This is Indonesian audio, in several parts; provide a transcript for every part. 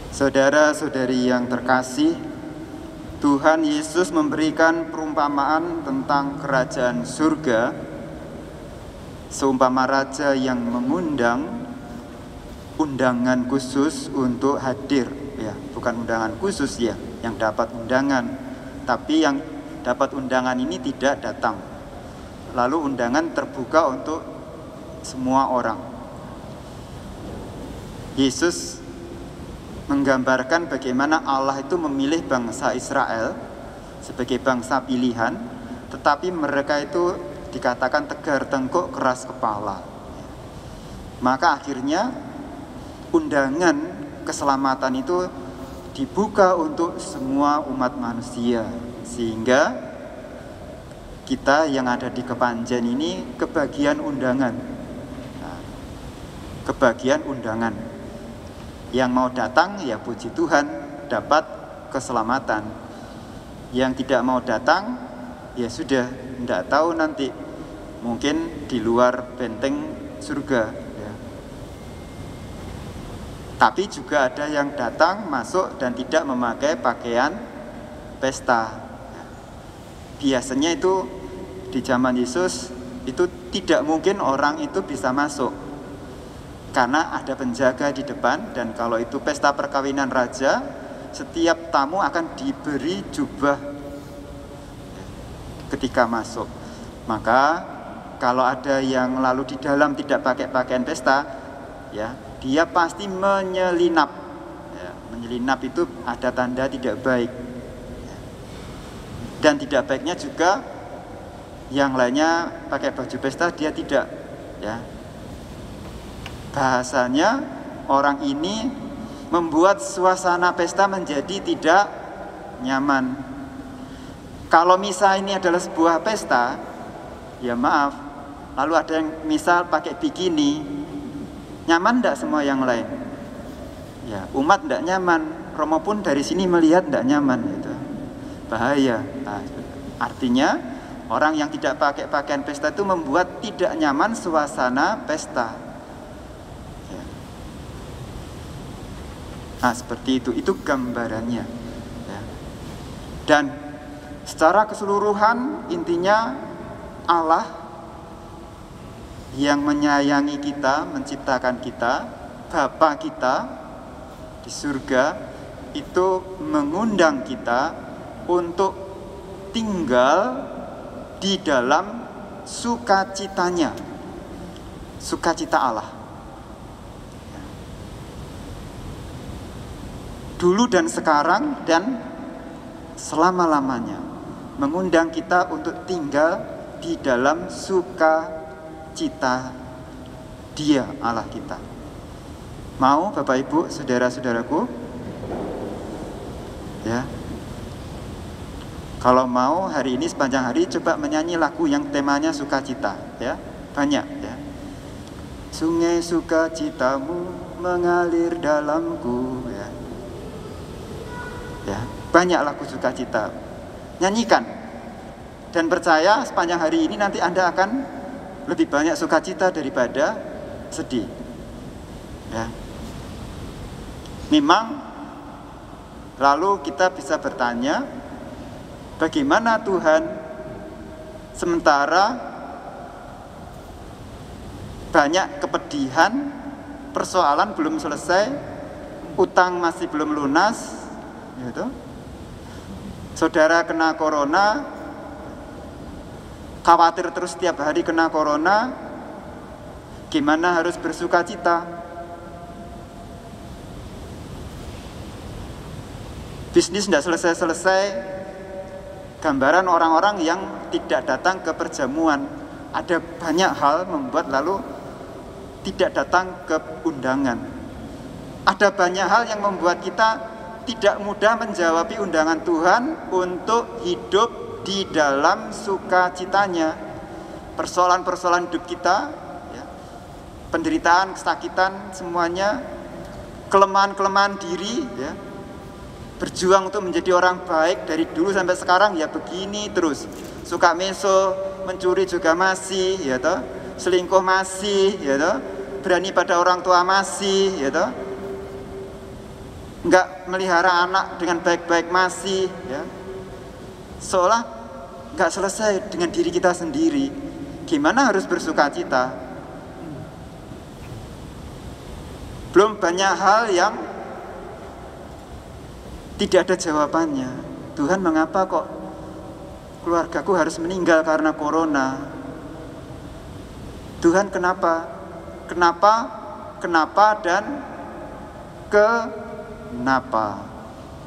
Saudara-saudari yang terkasih, Tuhan Yesus memberikan perumpamaan tentang kerajaan surga, seumpama raja yang mengundang undangan khusus untuk hadir, ya, bukan undangan khusus ya, yang dapat undangan, tapi yang dapat undangan ini tidak datang. Lalu undangan terbuka untuk semua orang. Yesus menggambarkan bagaimana Allah itu memilih bangsa Israel sebagai bangsa pilihan, tetapi mereka itu dikatakan tegar tengkuk, keras kepala. Maka akhirnya undangan keselamatan itu dibuka untuk semua umat manusia, sehingga kita yang ada di Kepanjen ini kebagian undangan. Kebagian undangan. Yang mau datang ya puji Tuhan dapat keselamatan. Yang tidak mau datang ya sudah, tidak tahu nanti, mungkin di luar benteng surga ya. Tapi juga ada yang datang, masuk dan tidak memakai pakaian pesta. Biasanya itu di zaman Yesus itu tidak mungkin orang itu bisa masuk, karena ada penjaga di depan. Dan kalau itu pesta perkawinan raja, setiap tamu akan diberi jubah ketika masuk. Maka kalau ada yang lalu di dalam tidak pakai pakaian pesta, ya, dia pasti menyelinap. Ya, menyelinap itu ada tanda tidak baik. Dan tidak baiknya juga yang lainnya pakai baju pesta, dia tidak, ya. Bahasanya orang ini membuat suasana pesta menjadi tidak nyaman. Kalau misal ini adalah sebuah pesta, ya maaf, lalu ada yang misal pakai bikini, nyaman enggak semua yang lain? Ya, umat enggak nyaman, Romo pun dari sini melihat enggak nyaman gitu. Bahaya. Nah, artinya orang yang tidak pakai pakaian pesta itu membuat tidak nyaman suasana pesta. Nah, seperti itu gambarannya ya. Dan secara keseluruhan intinya Allah yang menyayangi kita, menciptakan kita, Bapa kita di surga itu mengundang kita untuk tinggal di dalam sukacitanya, sukacita Allah. Dulu dan sekarang dan selama-lamanya, mengundang kita untuk tinggal di dalam sukacita Dia, Allah kita. Mau Bapak Ibu, saudara-saudaraku? Ya. Kalau mau hari ini sepanjang hari coba menyanyi lagu yang temanya sukacita, ya. Banyak ya. Sungai sukacitamu mengalir dalamku, ya. Ya, banyak lagu sukacita. Nyanyikan. Dan percaya sepanjang hari ini nanti Anda akan lebih banyak sukacita daripada sedih. Ya. Memang lalu kita bisa bertanya, bagaimana Tuhan sementara banyak kepedihan, persoalan belum selesai, utang masih belum lunas, gitu. Saudara kena corona, khawatir terus setiap hari kena corona, gimana harus bersuka cita? Bisnis tidak selesai-selesai, gambaran orang-orang yang tidak datang ke perjamuan. Ada banyak hal membuat lalu tidak datang ke undangan. Ada banyak hal yang membuat kita tidak mudah menjawabi undangan Tuhan untuk hidup di dalam sukacitanya. Persoalan-persoalan hidup kita, ya, penderitaan, kesakitan, semuanya, kelemahan-kelemahan diri, ya, berjuang untuk menjadi orang baik dari dulu sampai sekarang ya begini terus. Suka meso, mencuri juga masih, ya toh, selingkuh masih, ya toh, berani pada orang tua masih, ya toh. nggak melihara anak dengan baik-baik masih, ya, seolah nggak selesai dengan diri kita sendiri. Gimana harus bersuka cita? Belum banyak hal yang tidak ada jawabannya. Tuhan, mengapa kok keluargaku harus meninggal karena corona? Tuhan, kenapa? Kenapa dan kenapa?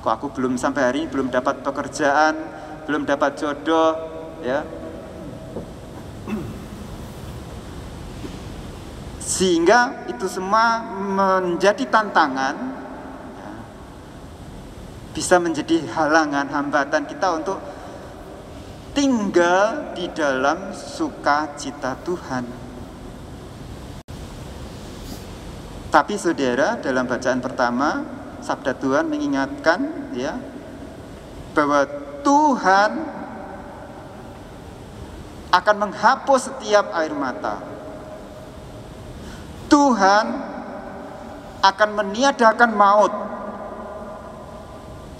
Kok aku belum sampai hari ini belum dapat pekerjaan, belum dapat jodoh, ya? Sehingga itu semua menjadi tantangan, ya, bisa menjadi halangan, hambatan kita untuk tinggal di dalam sukacita Tuhan. Tapi saudara, dalam bacaan pertama, sabda Tuhan mengingatkan, ya, bahwa Tuhan akan menghapus setiap air mata. Tuhan akan meniadakan maut.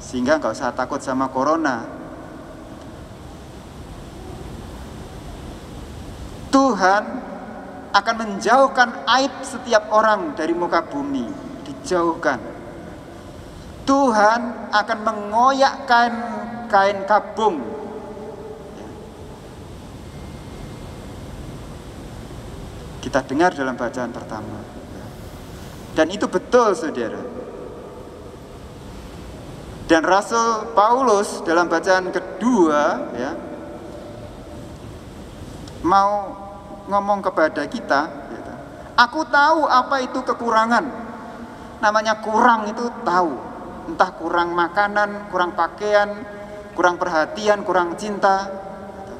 Sehingga nggak usah takut sama corona. Tuhan akan menjauhkan aib setiap orang dari muka bumi. Dijauhkan. Tuhan akan mengoyak kain kabung. Kita dengar dalam bacaan pertama. Dan itu betul, saudara. Dan Rasul Paulus dalam bacaan kedua, ya, mau ngomong kepada kita, gitu. Aku tahu apa itu kekurangan. Namanya kurang itu tahu. Entah kurang makanan, kurang pakaian, kurang perhatian, kurang cinta, gitu.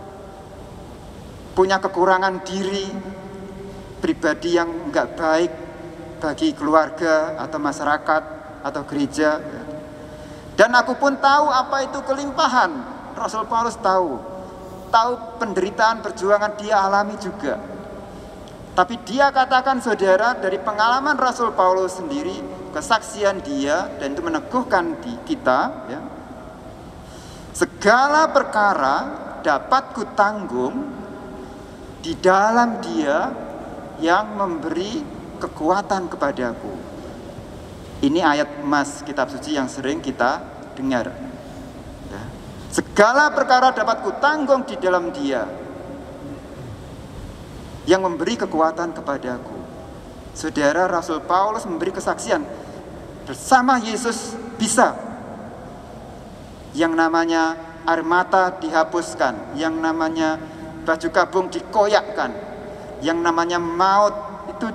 Punya kekurangan diri, pribadi yang enggak baik bagi keluarga atau masyarakat atau gereja. Dan aku pun tahu apa itu kelimpahan. Rasul Paulus tahu penderitaan perjuangan dia alami juga. Tapi dia katakan, saudara, dari pengalaman Rasul Paulus sendiri, kesaksian dia, dan itu meneguhkan kita, ya, segala perkara dapat kutanggung di dalam Dia yang memberi kekuatan kepadaku. Ini ayat emas kitab suci yang sering kita dengar, ya. Segala perkara dapat kutanggung di dalam Dia yang memberi kekuatan kepadaku. Saudara, Rasul Paulus memberi kesaksian bersama Yesus bisa. Yang namanya air mata dihapuskan, yang namanya baju kabung dikoyakkan, yang namanya maut itu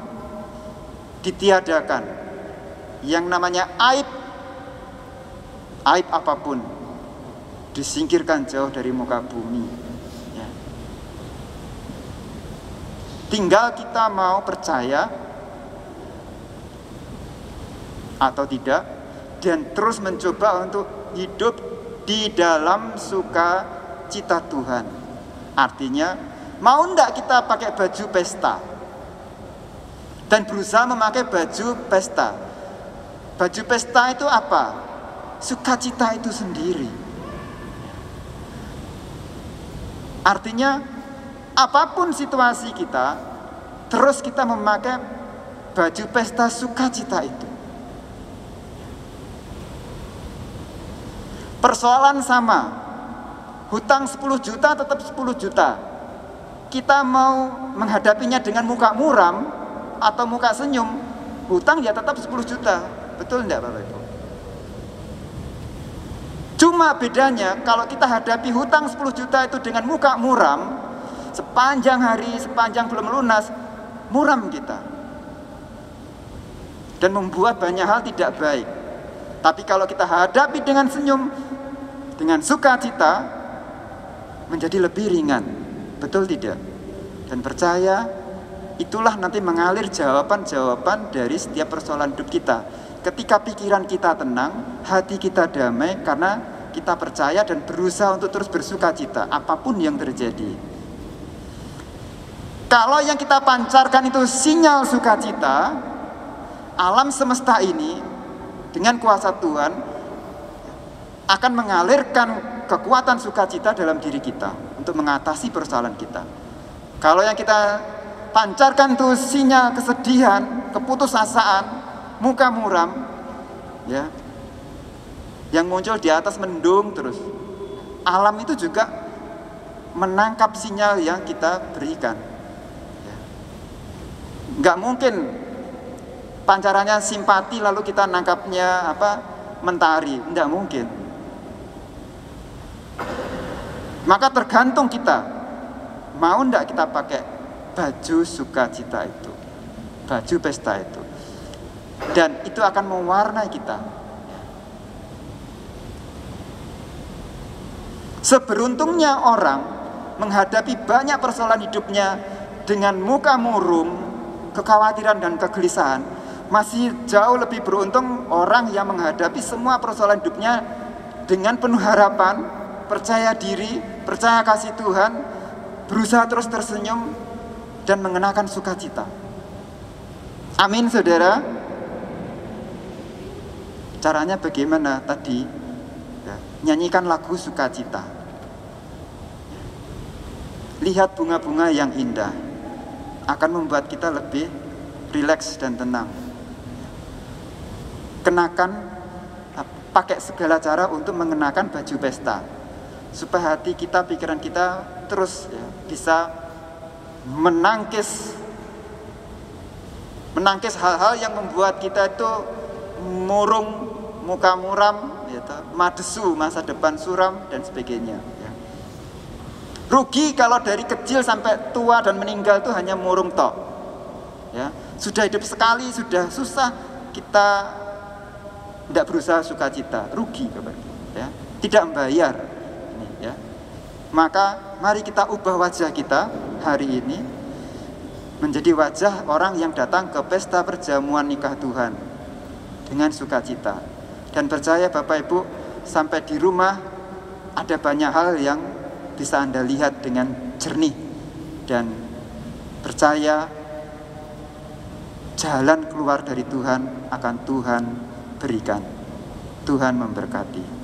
ditiadakan, yang namanya aib apapun disingkirkan jauh dari muka bumi, ya. Tinggal kita mau percaya atau tidak, dan terus mencoba untuk hidup di dalam sukacita Tuhan. Artinya, mau enggak kita pakai baju pesta dan berusaha memakai baju pesta. Baju pesta itu apa? Sukacita itu sendiri. Artinya, apapun situasi kita, terus kita memakai baju pesta sukacita itu. Persoalan sama, hutang 10 juta tetap 10 juta. Kita mau menghadapinya dengan muka muram atau muka senyum, hutang ya tetap 10 juta. Betul enggak, Bapak Ibu? Cuma bedanya kalau kita hadapi hutang 10 juta itu dengan muka muram, sepanjang hari, sepanjang belum lunas, muram kita. Dan membuat banyak hal tidak baik. Tapi kalau kita hadapi dengan senyum, dengan sukacita, menjadi lebih ringan. Betul tidak? Dan percaya, itulah nanti mengalir jawaban-jawaban dari setiap persoalan hidup kita. Ketika pikiran kita tenang, hati kita damai, karena kita percaya dan berusaha untuk terus bersukacita apapun yang terjadi. Kalau yang kita pancarkan itu sinyal sukacita, alam semesta ini dengan kuasa Tuhan akan mengalirkan kekuatan sukacita dalam diri kita untuk mengatasi persoalan kita. Kalau yang kita pancarkan tuh sinyal kesedihan, keputusasaan, muka muram, ya, yang muncul di atas mendung terus. Alam itu juga menangkap sinyal yang kita berikan. Ya. Nggak mungkin pancarannya simpati lalu kita nangkapnya mentari, nggak mungkin. Maka tergantung kita, mau ndak kita pakai baju sukacita itu, baju pesta itu, dan itu akan mewarnai kita. Seberuntungnya orang menghadapi banyak persoalan hidupnya dengan muka murung, kekhawatiran dan kegelisahan, masih jauh lebih beruntung orang yang menghadapi semua persoalan hidupnya dengan penuh harapan, percaya diri, percaya kasih Tuhan, berusaha terus tersenyum dan mengenakan sukacita. Amin, saudara. Caranya bagaimana tadi? Ya, nyanyikan lagu sukacita. Lihat bunga-bunga yang indah akan membuat kita lebih rileks dan tenang. Pakai segala cara untuk mengenakan baju pesta, supaya hati kita, pikiran kita terus ya, bisa menangkis hal-hal yang membuat kita itu murung, muka muram, gitu, madesu, masa depan suram dan sebagainya. Ya. Rugi kalau dari kecil sampai tua dan meninggal itu hanya murung tok. Ya, sudah hidup sekali, sudah susah, kita tidak berusaha sukacita, rugi ya, tidak membayar. Ini, ya. Maka mari kita ubah wajah kita hari ini menjadi wajah orang yang datang ke pesta perjamuan nikah Tuhan dengan sukacita. Dan percaya Bapak Ibu, sampai di rumah ada banyak hal yang bisa Anda lihat dengan jernih, dan percaya jalan keluar dari Tuhan akan Tuhan berikan. Tuhan memberkati.